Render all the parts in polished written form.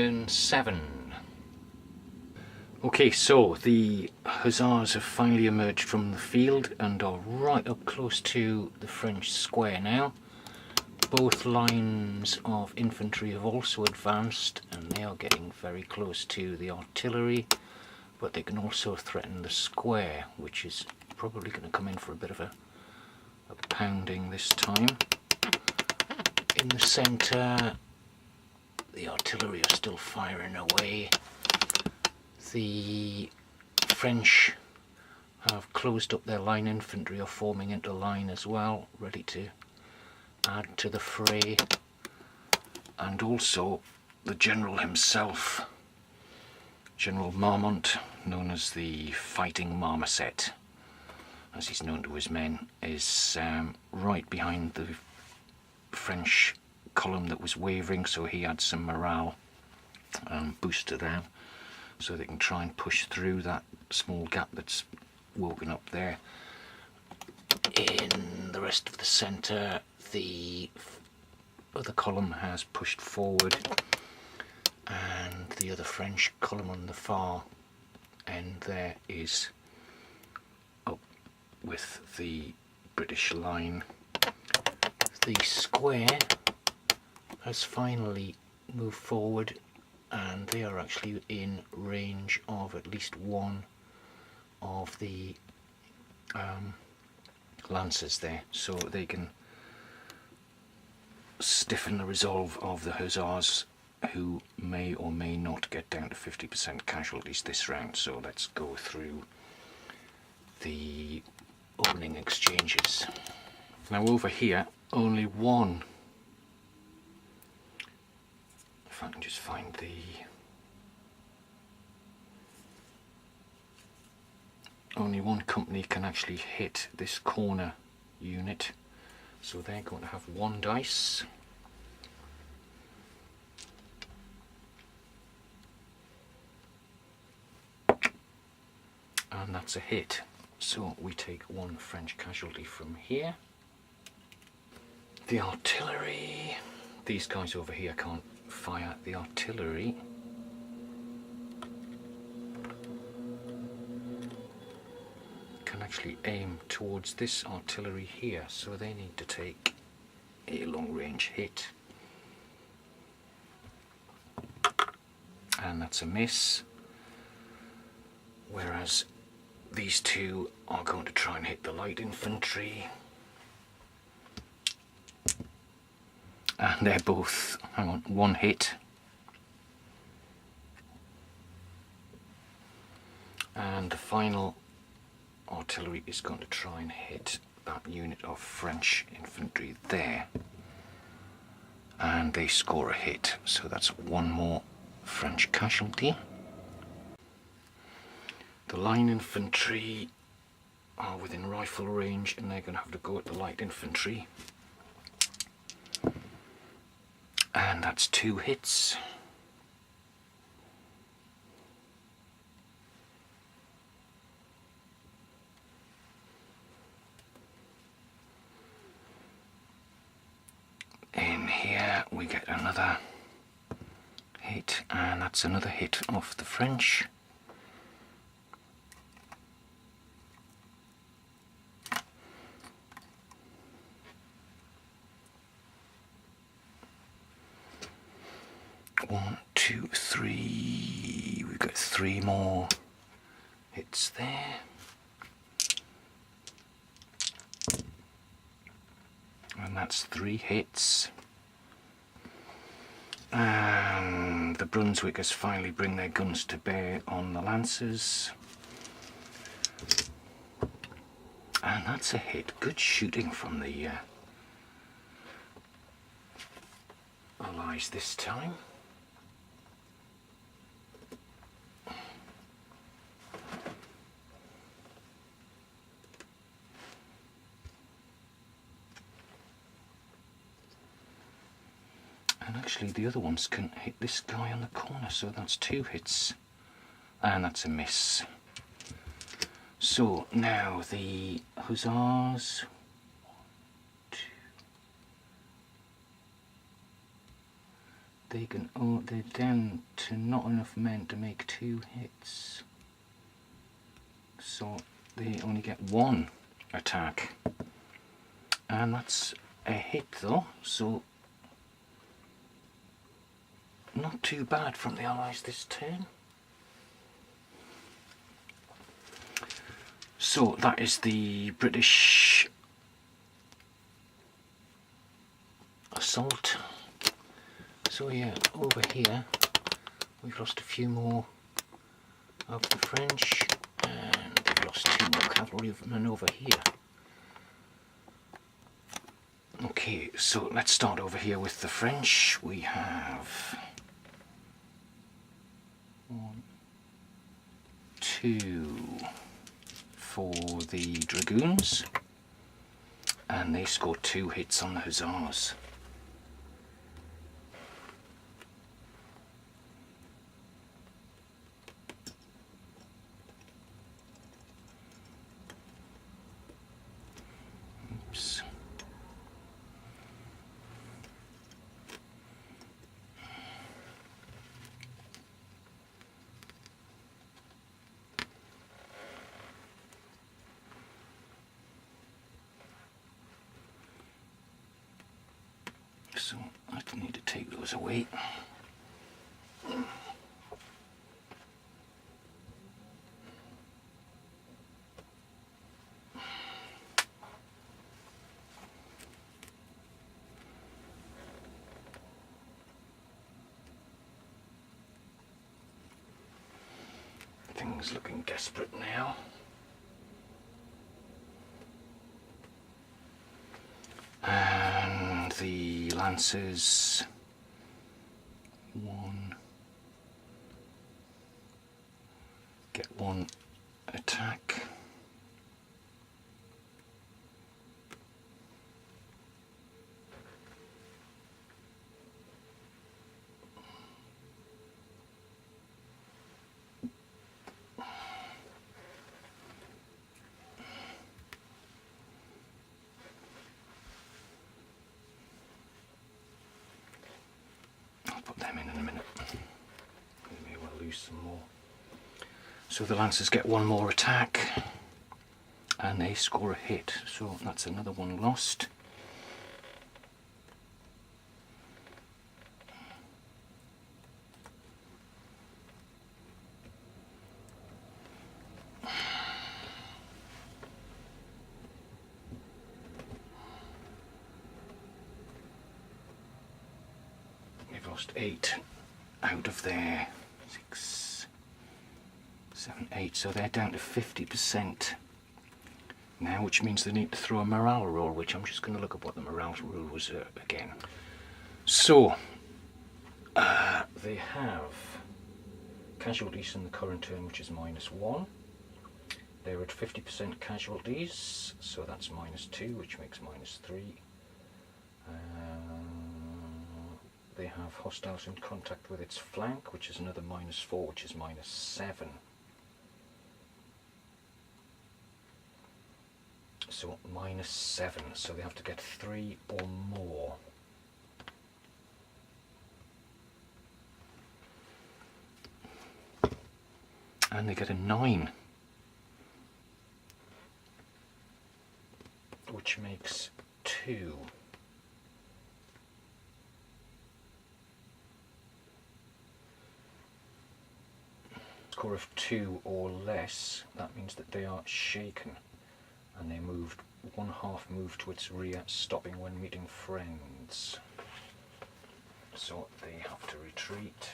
Turn 7. Okay, so the hussars have finally emerged from the field and are right up close to the French square now. Both lines of infantry have also advanced and they are getting very close to the artillery, but they can also threaten the square, which is probably going to come in for a bit of a pounding this time. In the centre, the artillery are still firing away. The French have closed up their line infantry, are forming into line as well, ready to add to the fray. And also the general himself, General Marmont, known as the Fighting Marmoset, as he's known to his men, is right behind the French column that was wavering, so he had some morale boost to them, so they can try and push through that small gap that's woken up there. In the rest of the centre, the other column has pushed forward, and the other French column on the far end there is up with the British line. The square has finally moved forward and they are actually in range of at least one of the lancers there, so they can stiffen the resolve of the hussars, who may or may not get down to 50% casualties this round. So let's go through the opening exchanges. Now over here, only one, if I can just find only one company can actually hit this corner unit, so they're going to have one dice. And that's a hit, so we take one French casualty from here. The artillery, these guys over here can't fire the artillery. Can actually aim towards this artillery here, so they need to take a long range hit. And that's a miss. Whereas these two are going to try and hit the light infantry. And they're both, hang on, one hit. And the final artillery is going to try and hit that unit of French infantry there. And they score a hit, so that's one more French casualty. The line infantry are within rifle range and they're going to have to go at the light infantry. And that's two hits. In here we get another hit, and that's another hit off the French. One, two, three. We've got three more hits there. And that's three hits. And the Brunswickers finally bring their guns to bear on the Lancers. And that's a hit. Good shooting from the Allies this time. And actually the other ones can hit this guy on the corner, so that's two hits. And that's a miss. So now the hussars, 1, 2, they're down to not enough men to make 2 hits. So they only get 1 attack. And that's a hit though, so not too bad from the Allies this turn. So that is the British assault. So yeah, over here we've lost a few more of the French, and they've lost 2 more cavalrymen over here. Okay, so let's start over here with the French. We have 1, 2 for the Dragoons, and they scored 2 hits on the Hussars. Oops. So I need to take those away. Things looking desperate now. And the Lancers, 1, get 1 attack. Put them in a minute. We may well lose some more. So the Lancers get 1 more attack and they score a hit. So that's another 1 lost. Lost 8 out of their 6, 7, 8, so they're down to 50% now, which means they need to throw a morale roll, which I'm just going to look at what the morale roll was again. So they have casualties in the current turn, which is -1. They're at 50% casualties, so that's -2, which makes -3. They have hostiles in contact with its flank, which is another -4, which is -7. So -7, so they have to get 3 or more. And they get a 9, which makes 2. Score of 2 or less, that means that they are shaken, and they moved 1/2 move to its rear, stopping when meeting friends. So they have to retreat.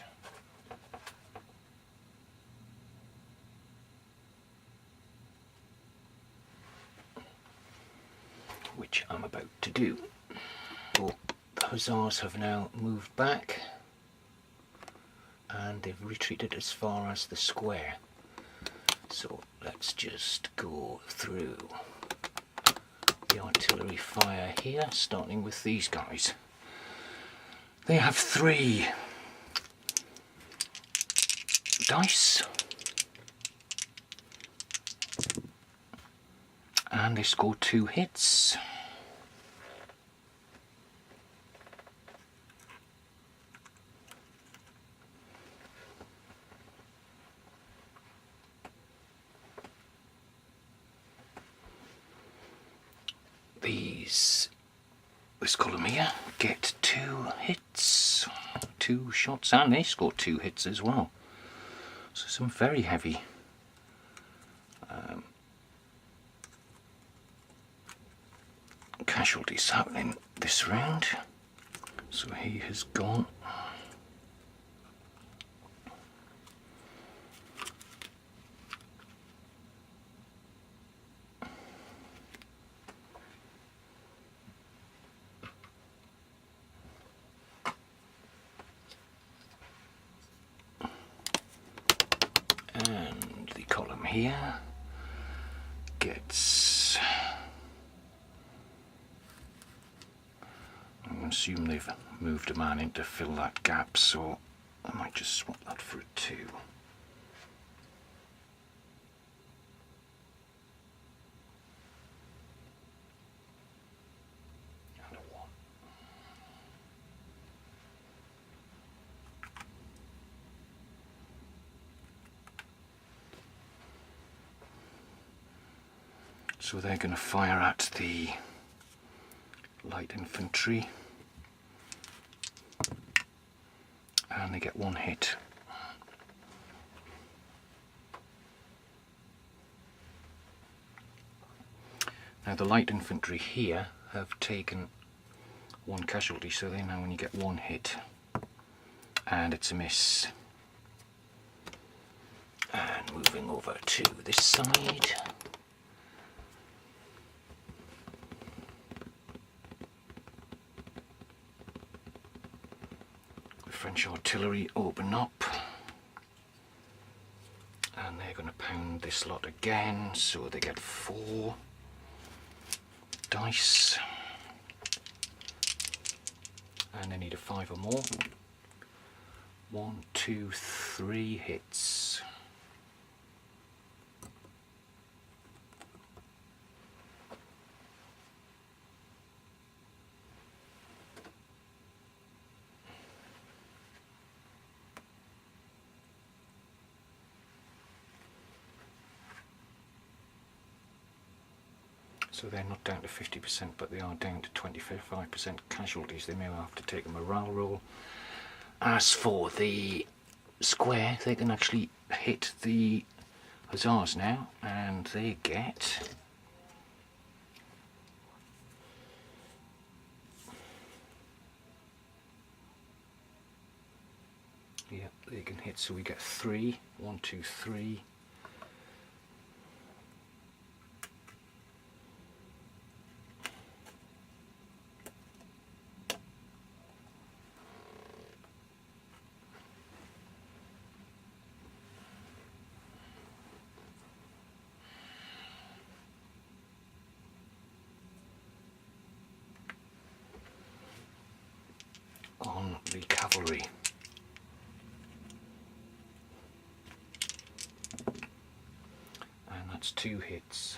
Which I'm about to do. Oh, the Hussars have now moved back, and they've retreated as far as the square. So let's just go through the artillery fire here, starting with these guys. They have 3 dice, and they score 2 hits. this column here get 2 hits, 2 shots, and they scored 2 hits as well. So some very heavy casualties happening this round. So he has gone. And the column here gets, I assume they've moved a man in to fill that gap, so I might just swap that for a 2. And a 1. So they're going to fire at the light infantry, and they get 1 hit. Now the light infantry here have taken 1 casualty, so they now only get 1 hit, and it's a miss. And moving over to this side, French artillery open up, and they're going to pound this lot again, so they get 4 dice, and they need a 5 or more. 1, 2, 3 hits. So they're not down to 50%, but they are down to 25% casualties. They may have to take a morale roll. As for the square, they can actually hit the hussars now, and they get they can hit, so we get 3. 1, 2, 3. On the cavalry. And that's 2 hits.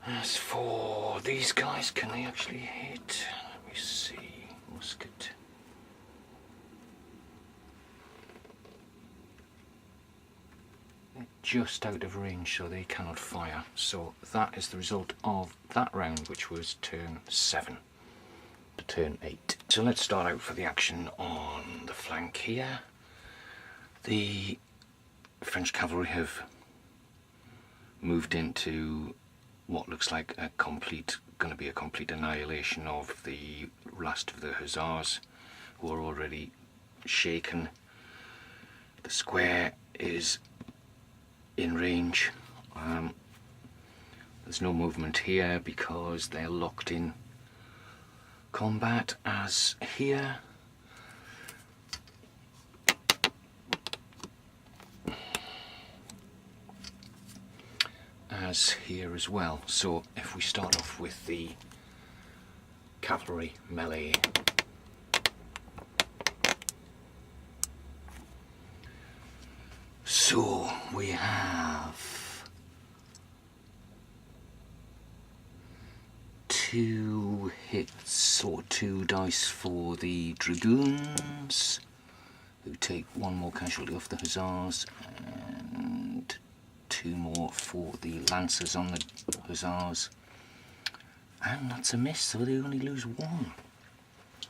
As for these guys, can they actually hit? Let me see. Musket. Just out of range, so they cannot fire. So that is the result of that round, which was turn 7 to turn 8. So let's start out for the action on the flank here. The French cavalry have moved into what looks like going to be a complete annihilation of the last of the hussars, who are already shaken. The square is in range. There's no movement here because they're locked in combat, as here. As here as well. So if we start off with the cavalry melee, so we have 2 hits or 2 dice for the dragoons, who take one more casualty off the hussars, and 2 more for the lancers on the hussars. And that's a miss, so they only lose 1.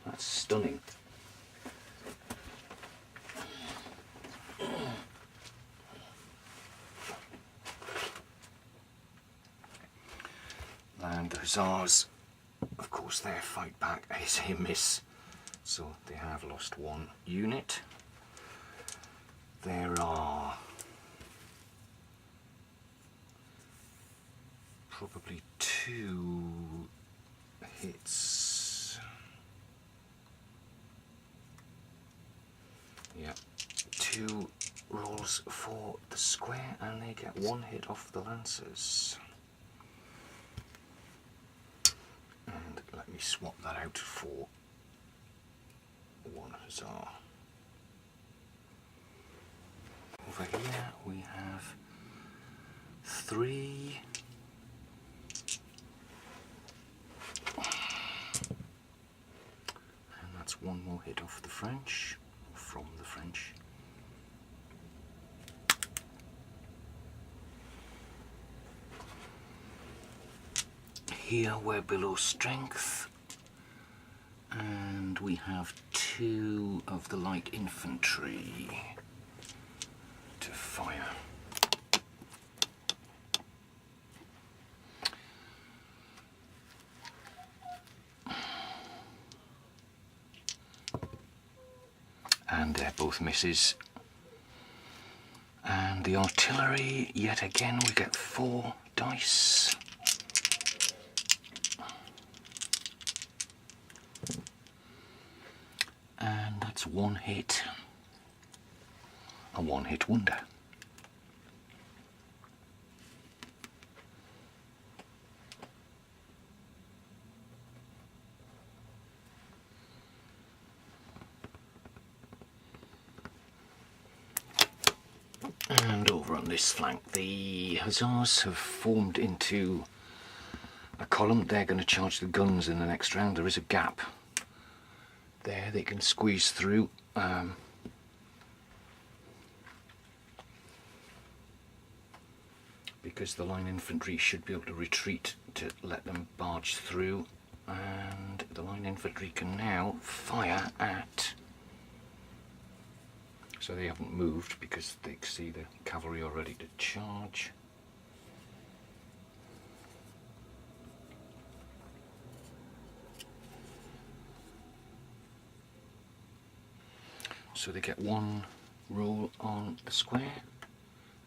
That's stunning. And the hussars, of course, their fight back is a miss, so they have lost 1 unit. There are probably 2 hits. Yeah, 2 rolls for the square, and they get 1 hit off the lancers. And let me swap that out for 1 hussar. Over here we have 3. And that's 1 more hit off the French, or from the French. Here we're below strength, and we have 2 of the light infantry to fire. And they're both misses. And the artillery, yet again we get 4 dice. And that's 1 hit. A 1-hit wonder. And over on this flank, the hussars have formed into a column. They're going to charge the guns in the next round. There is a gap there they can squeeze through. Because the line infantry should be able to retreat to let them barge through, and the line infantry can now fire at, so they haven't moved because they see the cavalry are ready to charge. So they get 1 roll on the square,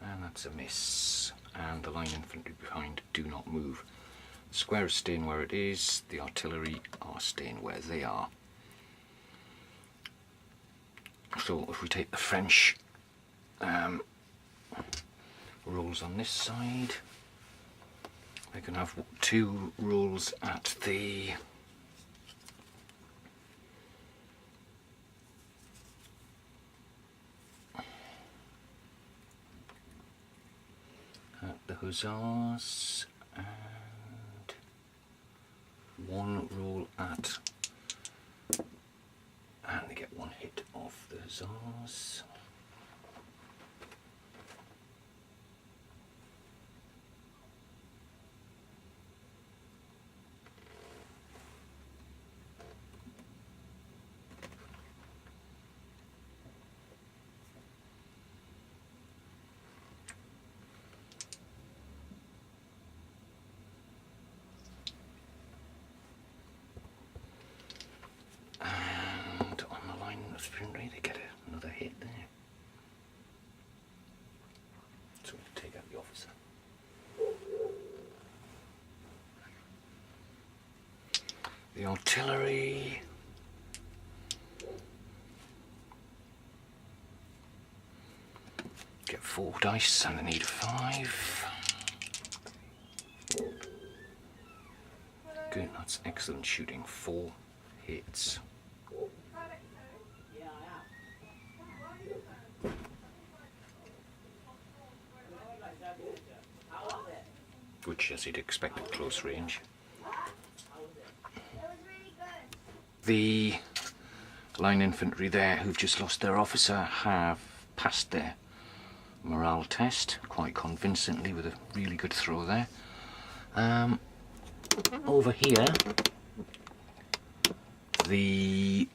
and that's a miss. And the line infantry behind do not move. The square is staying where it is, the artillery are staying where they are. So if we take the French rolls on this side, they can have 2 rolls at the hussars, and 1 roll at, and they get 1 hit off the hussars. They get another hit there. So we can take out the officer. The artillery. Get 4 dice and they need 5. Good, that's excellent shooting. 4 hits. Which, as you'd expect at close range. The line infantry there who've just lost their officer have passed their morale test quite convincingly with a really good throw there. Over here, the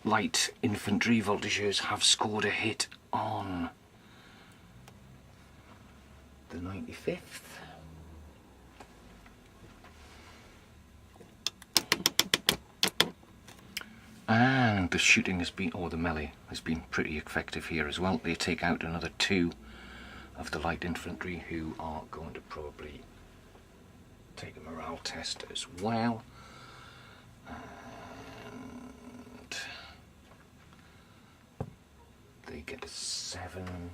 light infantry voltigeurs have scored a hit on the 95th. And the shooting has been, or the melee has been pretty effective here as well. They take out another 2 of the light infantry who are going to probably take a morale test as well. And they get a 7.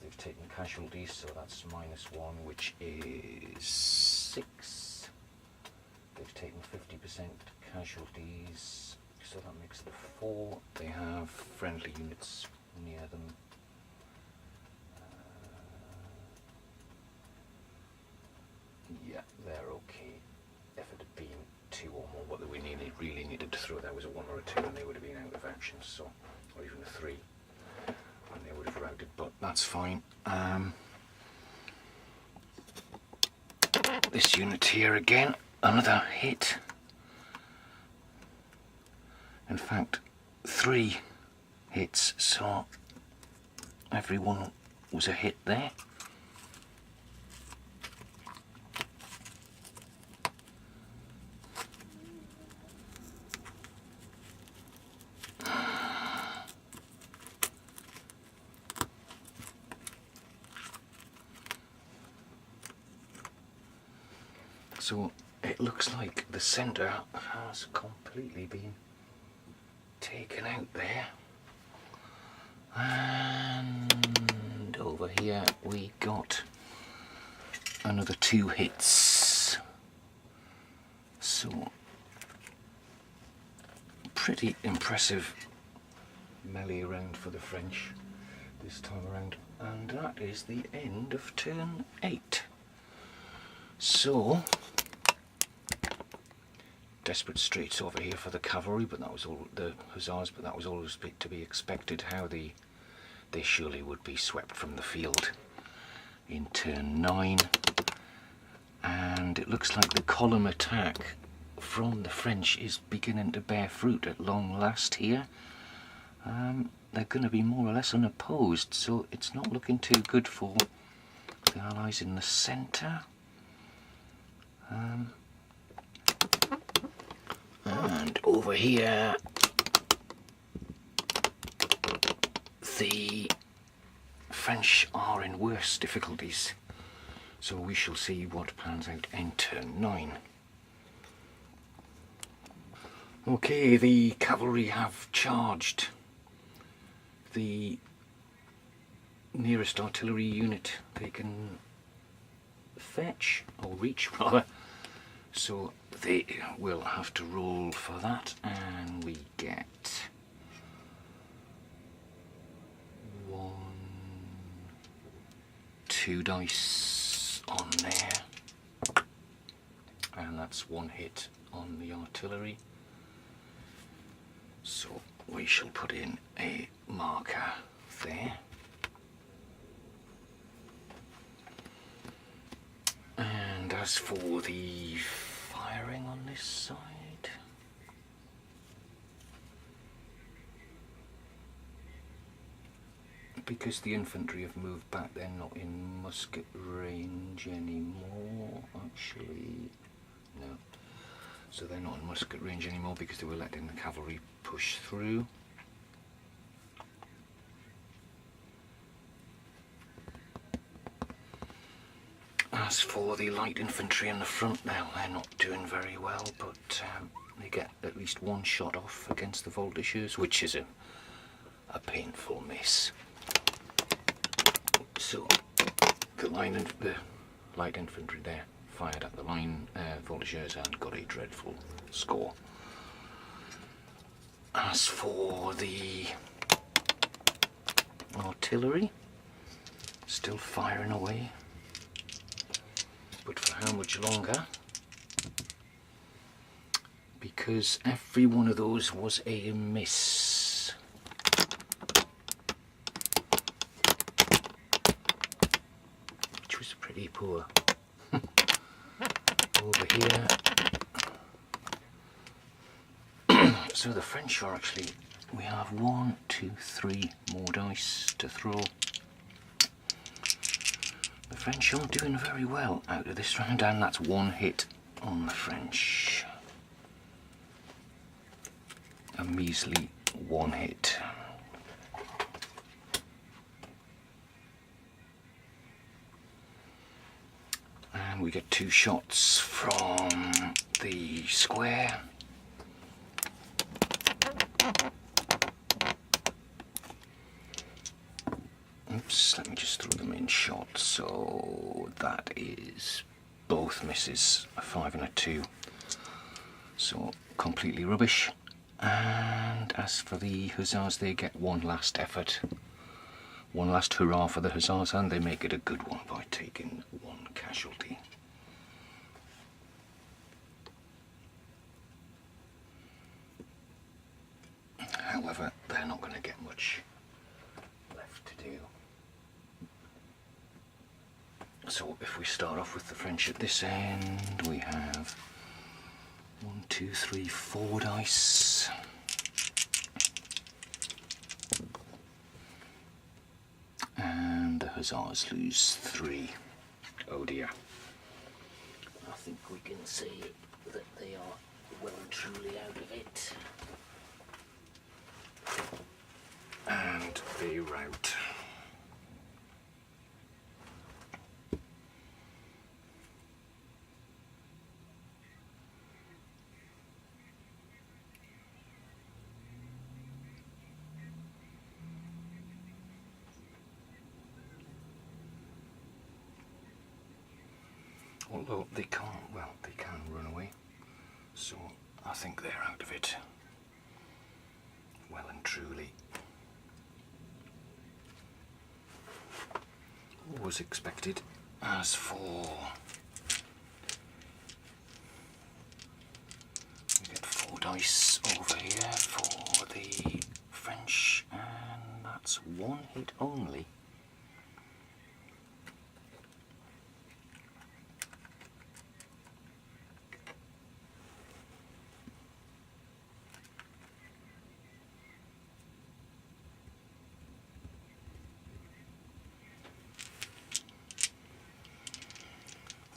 They've taken casualties, so that's -1, which is 6. They've taken 50% casualties, so that makes it 4. They have friendly units near them. Yeah, they're okay. If it had been 2 or more, what we really needed to throw, that was a 1 or a 2, and they would have been out of action, so, or even a 3, and they would have routed, but that's fine. This unit here again, another hit. In fact, 3 hits, so everyone was a hit there. So it looks like the centre has completely been taken out there. And over here we got another 2 hits. So pretty impressive melee round for the French this time around. And that is the end of turn 8. So, desperate straits over here for the cavalry, but that was all the hussars. But that was always to be expected. How they surely would be swept from the field in turn 9. And it looks like the column attack from the French is beginning to bear fruit at long last here. They're going to be more or less unopposed, so it's not looking too good for the Allies in the centre. And over here, the French are in worse difficulties, so we shall see what pans out in turn 9. Okay, the cavalry have charged the nearest artillery unit they can fetch, or reach rather, so they will have to roll for that, and we get 1, 2 dice on there, and that's 1 hit on the artillery, so we shall put in a marker there. And as for the firing on this side, because the infantry have moved back, they're not in musket range anymore, actually. No. So they're not in musket range anymore because they were letting the cavalry push through. As for the light infantry in the front now, they're not doing very well, but they get at least 1 shot off against the voltigeurs, which is a painful miss. So the light infantry there fired at the line voltigeurs and got a dreadful score. As for the artillery, still firing away. But for how much longer, because every one of those was a miss. Which was pretty poor. Over here. So the French are actually, we have 1, 2, 3 more dice to throw. The French are doing very well out of this round, and that's 1 hit on the French. A measly 1 hit. And we get 2 shots from the square. Oops, let me just throw them in shot. So that is both misses, a 5 and a 2. So completely rubbish. And as for the hussars, they get 1 last effort. 1 last hurrah for the hussars, and they make it a good one by taking 1 casualty. However, they're not going to get much left to do. So if we start off with the French at this end, we have 1, 2, 3, 4 dice. And the hussars lose 3. Oh dear. I think we can say that they are well and truly out of it. And they rout. Although they can't, well, they can run away, so I think they're out of it, well and truly. Was expected. As for, we get 4 dice over here for the French, and that's 1 hit only.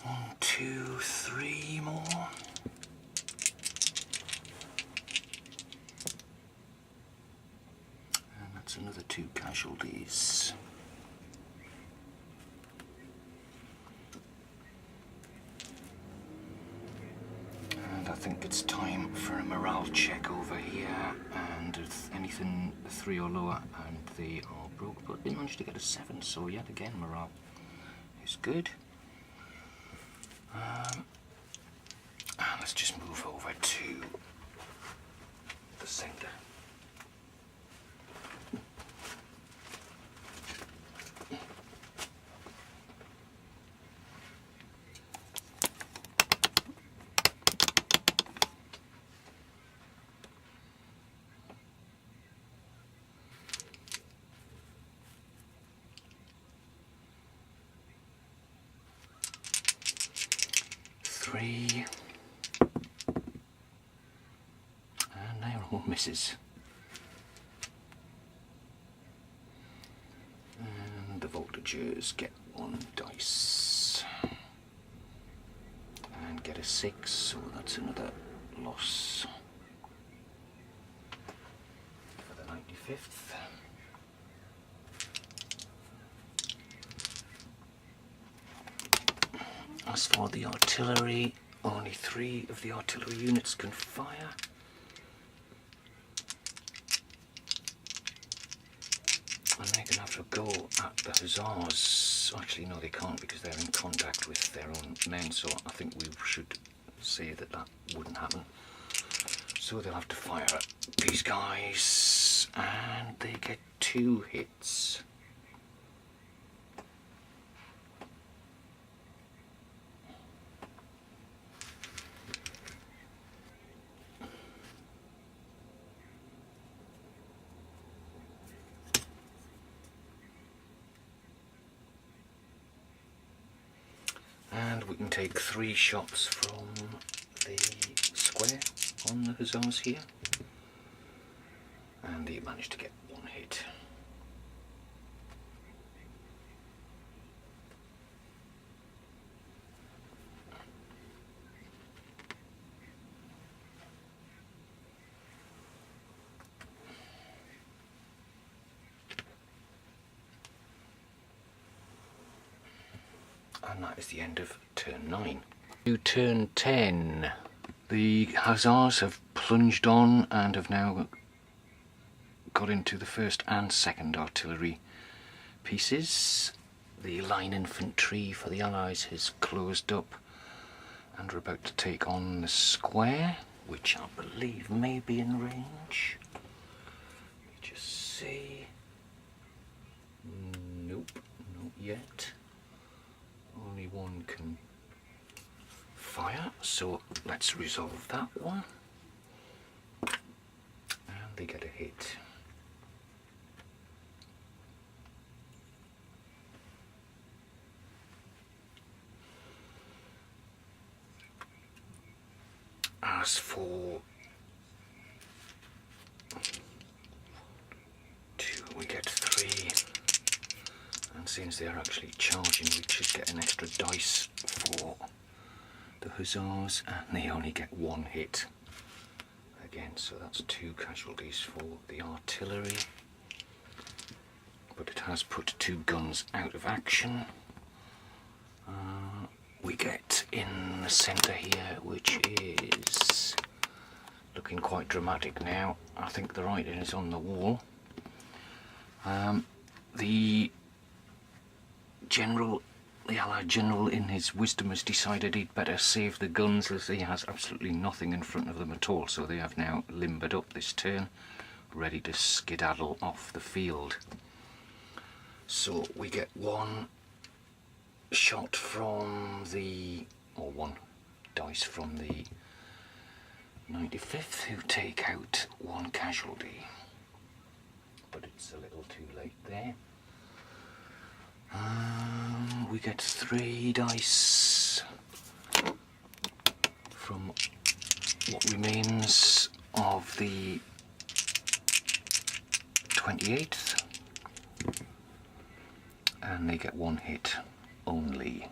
One, 2, 3 more. And that's another 2 casualties. And I think it's time for a morale check over here. And if anything 3 or lower, and they are broke, but they managed to get a 7, so yet again morale is good. And let's just move over to the centre. Three. And they are all misses. And the voltagers get 1 dice. And get a 6, so that's another loss. For the 95th. As for the artillery, only 3 of the artillery units can fire. And they're going to have a go at the hussars. Actually, no, they can't because they're in contact with their own men, so I think we should say that that wouldn't happen. So they'll have to fire at these guys, and they get 2 hits. we can take 3 shots from the square on the hussars here, and he managed to get 1 hit. And that is the end of turn 9. To turn 10. The hussars have plunged on and have now got into the first and second artillery pieces. The line infantry for the Allies has closed up and are about to take on the square, which I believe may be in range. Let me just see. Nope, not yet. Only one can fire, so let's resolve that one. And they get a hit. As for 2, we get 3. And since they're actually charging, we should get an extra dice for the hussars, and they only get 1 hit again, so that's 2 casualties for the artillery, but it has put 2 guns out of action. We get in the centre here, which is looking quite dramatic now. I think the writing is on the wall. The Allied general, in his wisdom, has decided he'd better save the guns, as he has absolutely nothing in front of them at all, so they have now limbered up this turn, ready to skedaddle off the field. So we get 1 shot from the, or 1 dice from the 95th, who take out 1 casualty, but it's a little too late there. We get 3 dice from what remains of the 28th, and they get 1 hit only.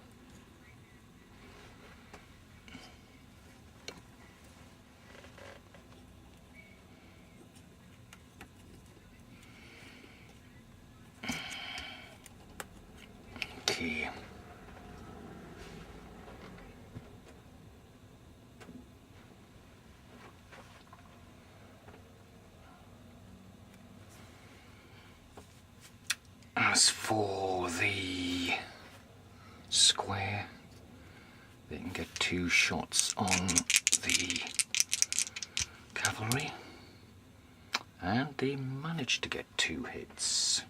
Okay. As for the square, they can get 2 shots on the cavalry, and they managed to get 2 hits.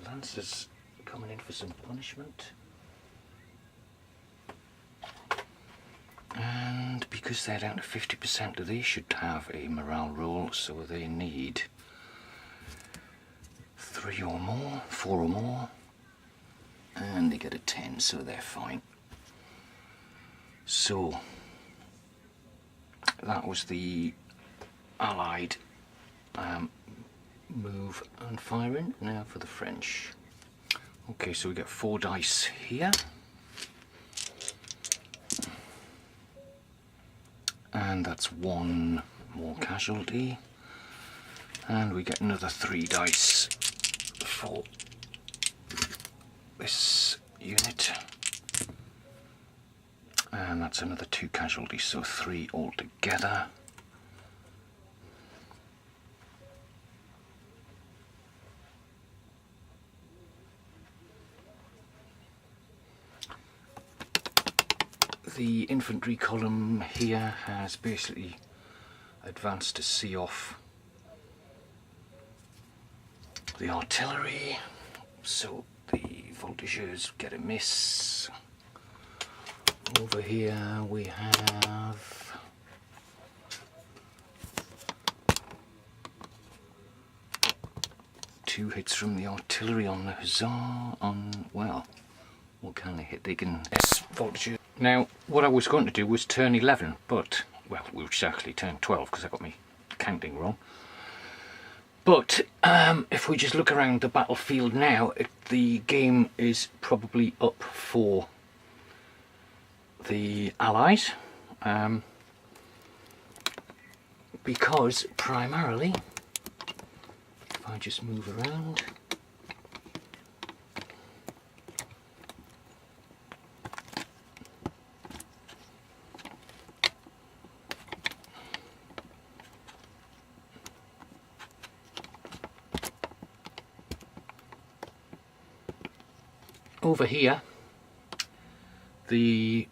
Lancers coming in for some punishment, and because they're down to 50%, they should have a morale roll, so they need 3 or more, 4 or more, and they get a 10, so they're fine. So that was the Allied move and firing. Now for the French. Okay, so we get 4 dice here, and that's 1 more casualty, and we get another 3 dice for this unit, and that's another 2 casualties, so 3 altogether. The infantry column here has basically advanced to see off the artillery, so the voltigeurs get a miss. Over here we have 2 hits from the artillery on the hussar on, well, what kind of hit? They can S-voltage. Now, what I was going to do was turn 11, but, well, we should actually turn 12 because I got my counting wrong. But if we just look around the battlefield now, the game is probably up for the Allies. Because primarily, if I just move around, over here, the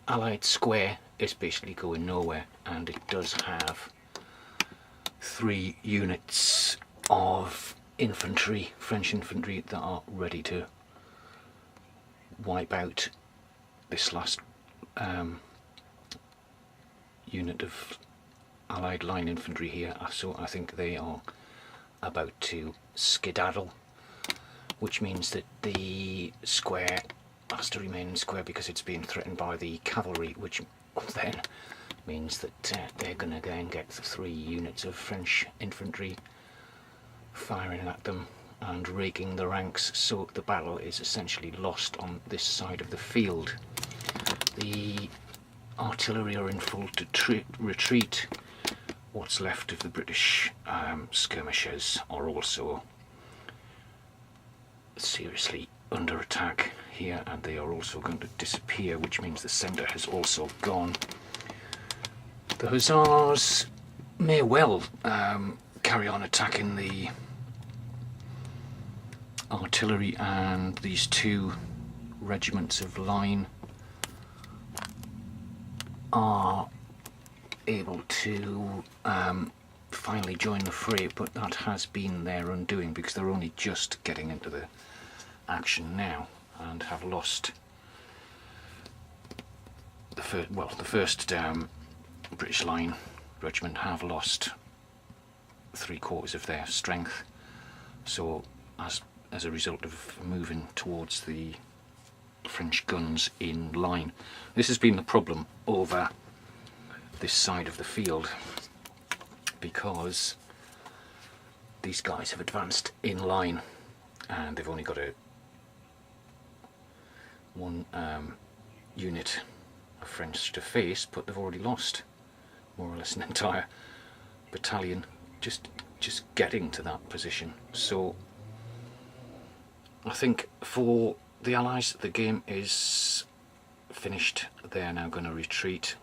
Allied square is basically going nowhere, and it does have 3 units of infantry, French infantry, that are ready to wipe out this last unit of Allied line infantry here. So I think they are about to skedaddle, which means that the square has to remain square because it's being threatened by the cavalry, which then means that they're going to go and get 3 units of French infantry firing at them and raking the ranks, so the battle is essentially lost on this side of the field. The artillery are in full retreat. What's left of the British skirmishers are also seriously under attack here, and they are also going to disappear, which means the centre has also gone. The hussars may well carry on attacking the artillery, and these 2 regiments of line are able to finally join the fray, but that has been their undoing because they're only just getting into the action now and have lost the first British line regiment have lost 3/4 of their strength. So as a result of moving towards the French guns in line, this has been the problem over this side of the field, because these guys have advanced in line and they've only got one unit of French to face, but they've already lost more or less an entire battalion just getting to that position. So I think for the Allies the game is finished. They're now going to retreat,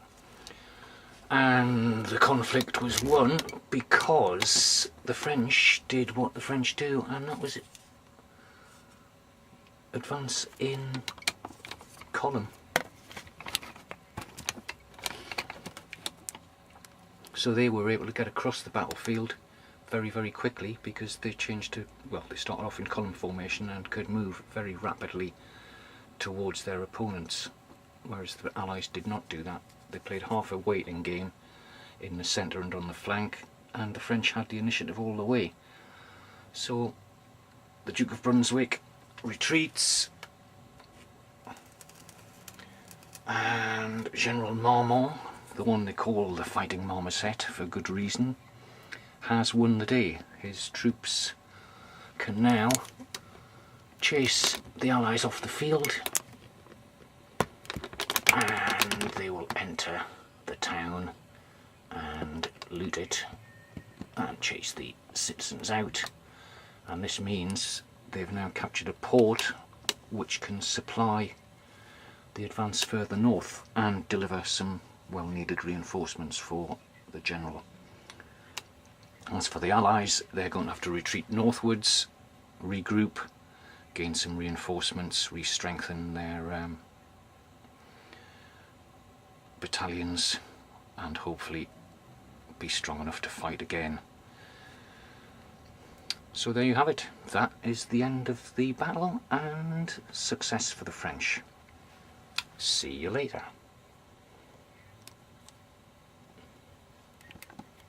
and the conflict was won because the French did what the French do, and that was advance in column. So they were able to get across the battlefield very, very quickly because they changed to, well, they started off in column formation and could move very rapidly towards their opponents, whereas the Allies did not do that. They played half a waiting game in the centre and on the flank, and the French had the initiative all the way. So the Duke of Brunswick retreats, and General Marmont, the one they call the Fighting Marmoset for good reason, has won the day. His troops can now chase the Allies off the field, and they will enter the town and loot it and chase the citizens out. And this means they've now captured a port which can supply the advance further north and deliver some well-needed reinforcements for the general. As for the Allies, they're going to have to retreat northwards, regroup, gain some reinforcements, re-strengthen their battalions, and hopefully be strong enough to fight again. So there you have it. That is the end of the battle, and success for the French. See you later.